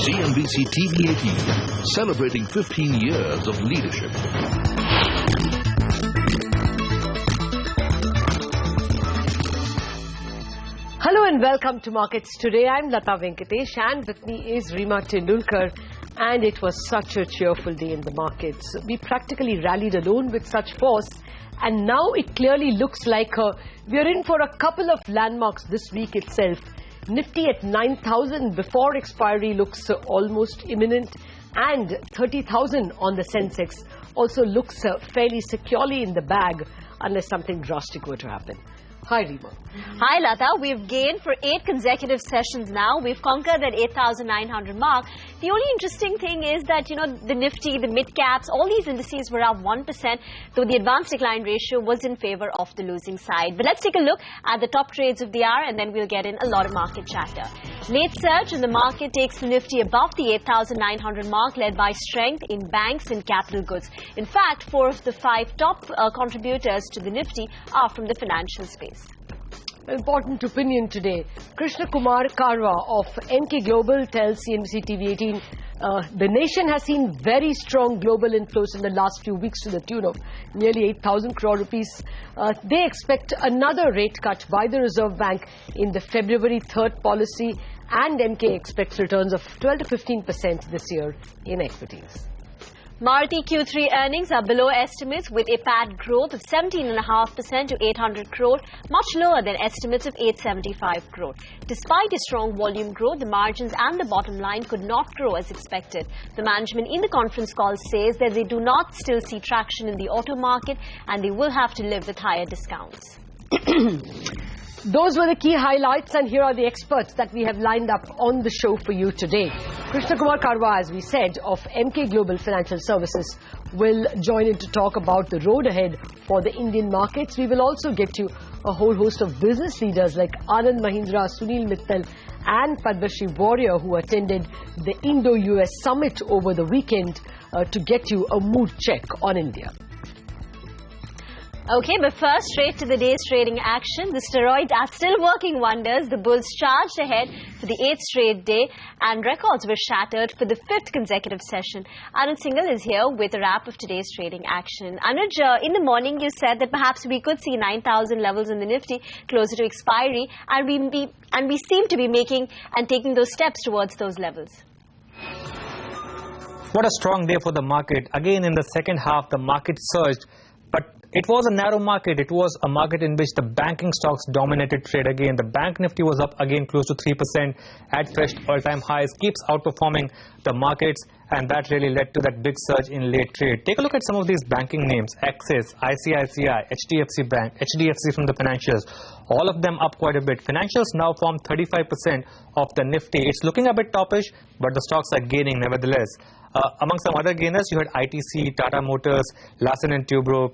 CNBC TV 18, celebrating 15 years of leadership. Hello and welcome to Markets Today. I'm Lata Venkatesh and with me is Rima Tendulkar. And it was such a cheerful day in the markets. We practically rallied alone with such force. And now it clearly looks like we're in for a couple of landmarks this week itself. Nifty at 9,000 before expiry looks almost imminent, and 30,000 on the Sensex also looks fairly securely in the bag unless something drastic were to happen. Hi, Rima. Hi, Lata. We've gained for 8 consecutive sessions now. We've conquered that 8,900 mark. The only interesting thing is that, the Nifty, the mid-caps, all these indices were up 1%, though the advanced decline ratio was in favor of the losing side. But let's take a look at the top trades of the hour, and then we'll get in a lot of market chatter. Late surge in the market takes the Nifty above the 8,900 mark, led by strength in banks and capital goods. In fact, 4 of the 5 top contributors to the Nifty are from the financial space. Important opinion today. Krishna Kumar Karwa of Emkay Global tells CNBC TV 18 the nation has seen very strong global inflows in the last few weeks to the tune of nearly 8,000 crore rupees. They expect another rate cut by the Reserve Bank in the February 3rd policy, and Emkay expects returns of 12 to 15% this year in equities. Maruti Q3 earnings are below estimates with a PAT growth of 17.5% to 800 crore, much lower than estimates of 875 crore. Despite a strong volume growth, the margins and the bottom line could not grow as expected. The management in the conference call says that they do not still see traction in the auto market and they will have to live with higher discounts. Those were the key highlights, and here are the experts that we have lined up on the show for you today. Krishna Kumar Karwa, as we said, of Emkay Global Financial Services, will join in to talk about the road ahead for the Indian markets. We will also get you a whole host of business leaders like Anand Mahindra, Sunil Mittal and Padmashri Warrior, who attended the Indo-US Summit over the weekend to get you a mood check on India. Okay, but first, straight to the day's trading action. The steroids are still working wonders. The bulls charged ahead for the 8th straight day, and records were shattered for the 5th consecutive session. Anuj Singhal is here with a wrap of today's trading action. Anuj, in the morning you said that perhaps we could see 9,000 levels in the Nifty closer to expiry, and we seem to be making and taking those steps towards those levels. What a strong day for the market. Again, in the second half, the market surged. But it was a narrow market. It was a market in which the banking stocks dominated trade again. The Bank Nifty was up again close to 3% at fresh all-time highs, keeps outperforming the markets, and that really led to that big surge in late trade. Take a look at some of these banking names: Axis, ICICI, HDFC Bank, HDFC from the financials. All of them up quite a bit. Financials now form 35% of the Nifty. It's looking a bit toppish, but the stocks are gaining nevertheless. Among some other gainers, you had ITC, Tata Motors, Larsen & Toubro,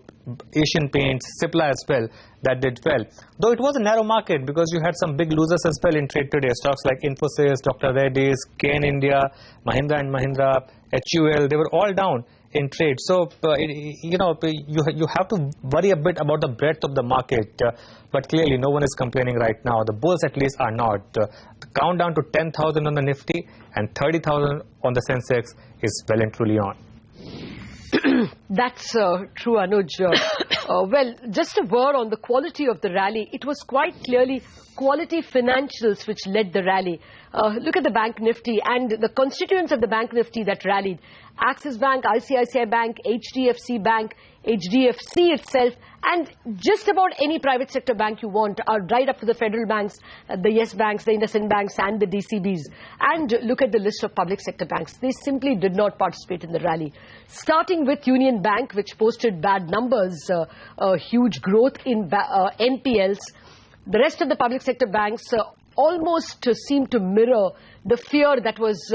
Asian Paints, Cipla as well, that did well. Though it was a narrow market because you had some big losers as well in trade today. Stocks like Infosys, Dr. Reddy's, KN India, Mahindra & Mahindra, HUL, they were all down in trade. So, you have to worry a bit about the breadth of the market. But clearly, no one is complaining right now. The bulls at least are not. The countdown to 10,000 on the Nifty and 30,000 on the Sensex is well and truly on. That's true, Anuj. Well, just a word on the quality of the rally. It was quite clearly quality financials which led the rally. Look at the Bank Nifty and the constituents of the Bank Nifty that rallied. Axis Bank, ICICI Bank, HDFC Bank, HDFC itself, and just about any private sector bank you want, right up to the federal banks, the Yes Banks, the IndusInd Banks and the DCBs. And look at the list of public sector banks. They simply did not participate in the rally. Starting with Union Bank, which posted bad numbers, huge growth in NPLs. The rest of the public sector banks almost seemed to mirror the fear that was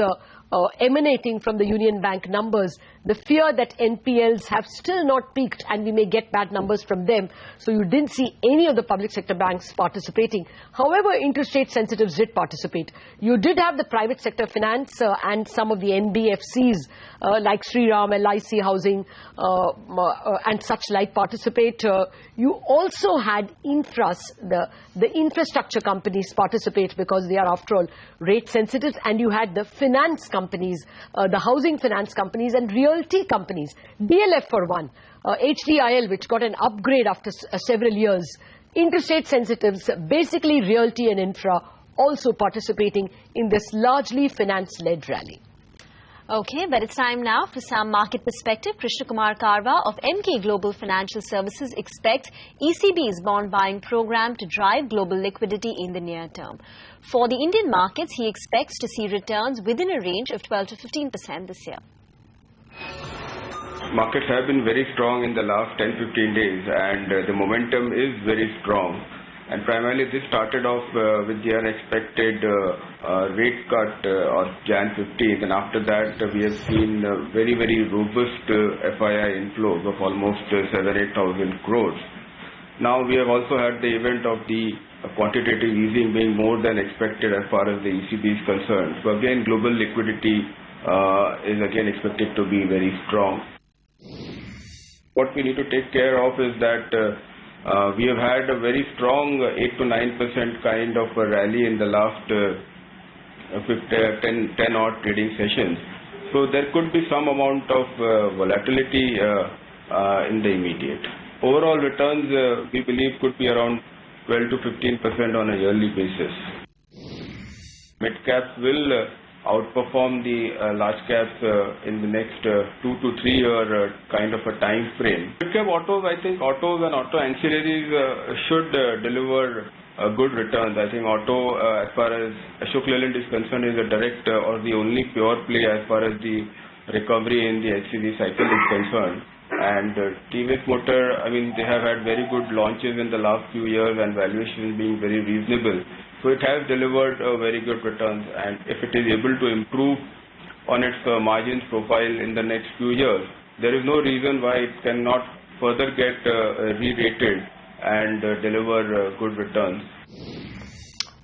emanating from the Union Bank numbers, the fear that NPLs have still not peaked and we may get bad numbers from them. So you didn't see any of the public sector banks participating. However, interest rate sensitives did participate. You did have the private sector finance and some of the NBFCs like Shriram, LIC Housing and such like participate. You also had infras, the infrastructure companies participate because they are after all rate sensitive, and you had the finance companies, the housing finance companies and realty companies. DLF for one, HDIL which got an upgrade after several years. Interest rate sensitives, basically realty and infra, also participating in this largely finance-led rally. Okay, but it's time now for some market perspective. Krishna Kumar Karwa of Emkay Global Financial Services expects ECB's bond buying program to drive global liquidity in the near term. For the Indian markets, he expects to see returns within a range of 12 to 15% this year. Markets have been very strong in the last 10-15 days, and the momentum is very strong. And primarily this started off with the unexpected rate cut on Jan 15th, and after that we have seen very robust FII inflows of almost 7,000-8,000 crores. Now we have also had the event of the quantitative easing being more than expected as far as the ECB is concerned. So again, global liquidity is again expected to be very strong. What we need to take care of is that we have had a very strong 8 to 9% kind of a rally in the last 10 odd trading sessions. So there could be some amount of volatility in the immediate. Overall returns we believe could be around 12 to 15% on a yearly basis. Mid caps will outperform the large caps in the next 2 to 3 year kind of a time frame. Mid cap autos, I think autos and auto ancillaries should deliver good returns. I think auto, as far as Ashok Leyland is concerned, is a direct or the only pure play as far as the recovery in the HCV cycle is concerned. And TVS Motor, I mean, they have had very good launches in the last few years and valuations being very reasonable. So it has delivered very good returns, and if it is able to improve on its margins profile in the next few years, there is no reason why it cannot further get re-rated and deliver good returns.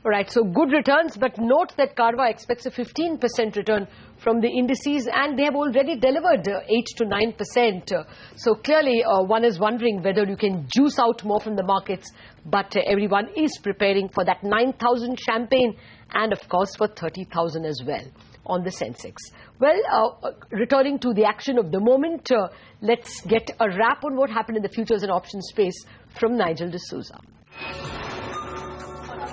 Right, so good returns, but note that Karwa expects a 15% return from the indices, and they have already delivered 8 to 9%. So clearly one is wondering whether you can juice out more from the markets, but everyone is preparing for that 9,000 champagne and of course for 30,000 as well on the Sensex. Well, returning to the action of the moment, let's get a wrap on what happened in the futures and options space from Nigel D'Souza.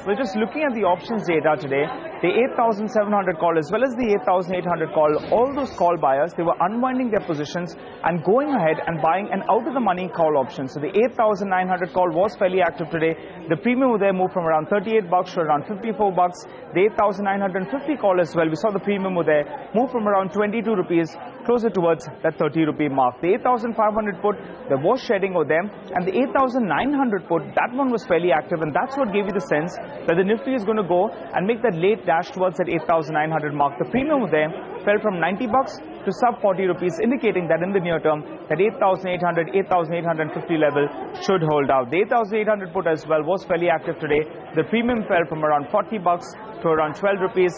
Well, just looking at the options data today, the 8,700 call as well as the 8,800 call, all those call buyers, they were unwinding their positions and going ahead and buying an out-of-the-money call option. So the 8,900 call was fairly active today. The premium over there moved from around $38 to around $54. The 8,950 call as well, we saw the premium over there move from around 22 rupees closer towards that 30 rupee mark. The 8,500 put, there was shedding over there, and the 8,900 put, that one was fairly active, and that's what gave you the sense that the Nifty is going to go and make that late dash towards that 8,900 mark. The premium over there fell from $90 to sub 40 rupees, indicating that in the near term, that 8,800, 8,850 level should hold out. The 8,800 put as well was fairly active today. The premium fell from around $40 to around 12 rupees.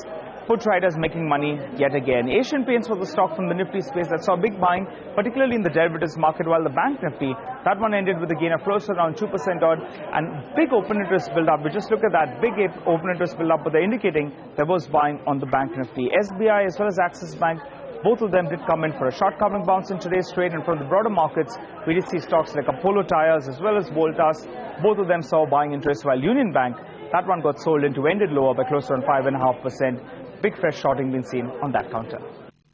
Put traders making money yet again. Asian Paints was the stock from the Nifty space that saw big buying, particularly in the derivatives market, while the Bank Nifty, that one ended with a gain of close to around 2% odd, and big open interest build up. We just look at that big open interest build up, but they're indicating there was buying on the Bank Nifty. SBI as well as Axis Bank, both of them did come in for a short covering bounce in today's trade, and from the broader markets, we did see stocks like Apollo Tyres as well as Voltas. Both of them saw buying interest, while Union Bank, that one got sold into, ended lower by close to around 5.5%. Big fresh shorting been seen on that counter.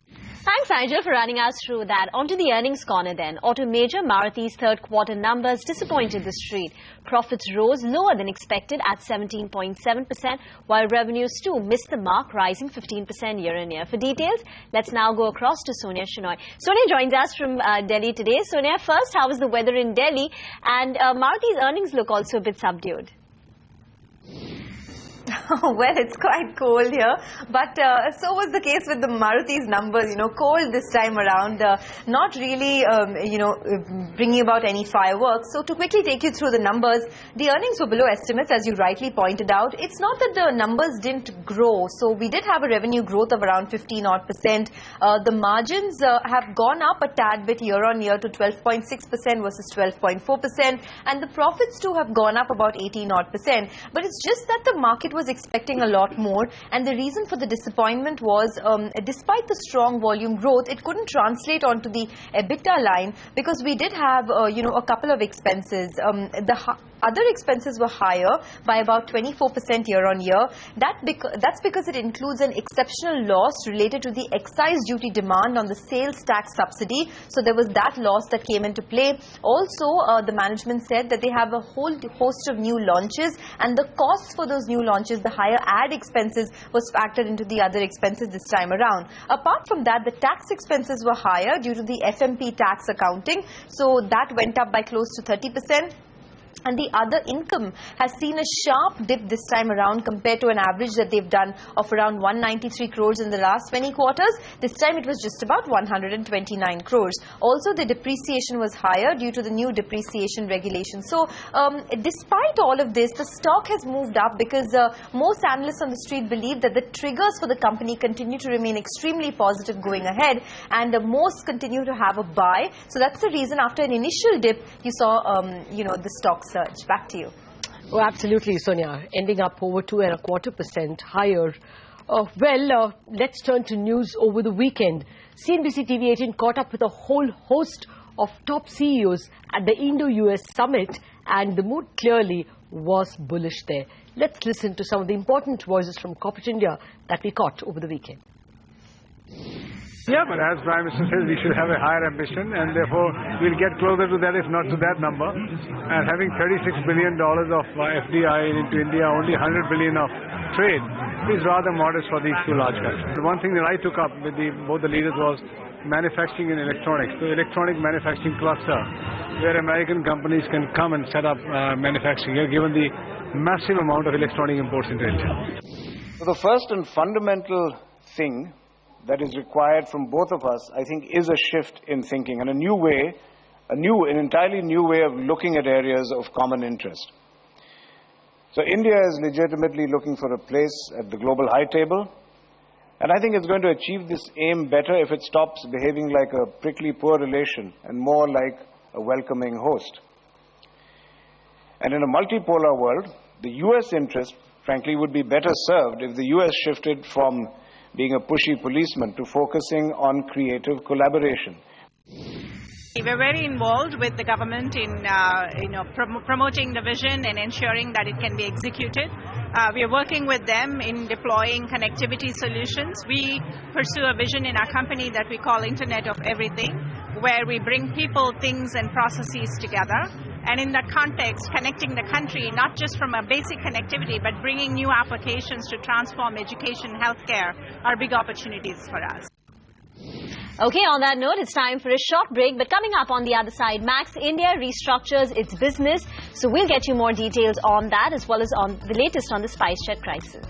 Thanks, Nigel, for running us through that. On to the earnings corner then. Auto major Maruti's third quarter numbers disappointed the street. Profits rose lower than expected at 17.7%, while revenues too missed the mark, rising 15% year on year. For details, let's now go across to Sonia Shenoy. Sonia joins us from Delhi today. Sonia, first, how was the weather in Delhi? And Maruti's earnings look also a bit subdued. Well, it's quite cold here, but so was the case with the Maruti's numbers. You know, cold this time around, not really, bringing about any fireworks. So to quickly take you through the numbers, the earnings were below estimates, as you rightly pointed out. It's not that the numbers didn't grow. So we did have a revenue growth of around 15-odd%. The margins have gone up a tad bit year on year to 12.6% versus 12.4%, and the profits too have gone up about 18-odd%. But it's just that the market was expecting a lot more, and the reason for the disappointment was despite the strong volume growth, it couldn't translate onto the EBITDA line because we did have a couple of expenses. The other expenses were higher by about 24% year on year. That's because it includes an exceptional loss related to the excise duty demand on the sales tax subsidy. So there was that loss that came into play. Also, the management said that they have a whole host of new launches, and the costs for those new launches, the higher ad expenses, was factored into the other expenses this time around. Apart from that, the tax expenses were higher due to the FMP tax accounting. So that went up by close to 30%. And the other income has seen a sharp dip this time around compared to an average that they've done of around 193 crores in the last 20 quarters. This time it was just about 129 crores. Also, the depreciation was higher due to the new depreciation regulations. So, despite all of this, the stock has moved up because most analysts on the street believe that the triggers for the company continue to remain extremely positive going ahead, and most continue to have a buy. So that's the reason after an initial dip, you saw, the stock surge. Back to you. Oh, absolutely, Sonia. Ending up over 2.25% higher. Let's turn to news over the weekend. CNBC TV 18 caught up with a whole host of top CEOs at the Indo-US Summit, and the mood clearly was bullish there. Let's listen to some of the important voices from corporate India that we caught over the weekend. Yeah, but as Prime Minister says, we should have a higher ambition, and therefore we'll get closer to that, if not to that number. And having $36 billion of FDI into India, only $100 billion of trade, is rather modest for these two large countries. The one thing that I took up with both the leaders was manufacturing and electronics. The electronic manufacturing cluster, where American companies can come and set up manufacturing here, given the massive amount of electronic imports into India. So the first and fundamental thing that is required from both of us, I think, is a shift in thinking and an entirely new way of looking at areas of common interest. So India is legitimately looking for a place at the global high table, and I think it's going to achieve this aim better if it stops behaving like a prickly poor relation and more like a welcoming host. And in a multipolar world, the US interest, frankly, would be better served if the US shifted from being a pushy policeman to focusing on creative collaboration. We're very involved with the government in promoting the vision and ensuring that it can be executed. We are working with them in deploying connectivity solutions. We pursue a vision in our company that we call Internet of Everything, where we bring people, things, and processes together. And in that context, connecting the country, not just from a basic connectivity, but bringing new applications to transform education, healthcare, are big opportunities for us. Okay, on that note, it's time for a short break. But coming up on the other side, Max India restructures its business. So we'll get you more details on that, as well as on the latest on the SpiceJet crisis.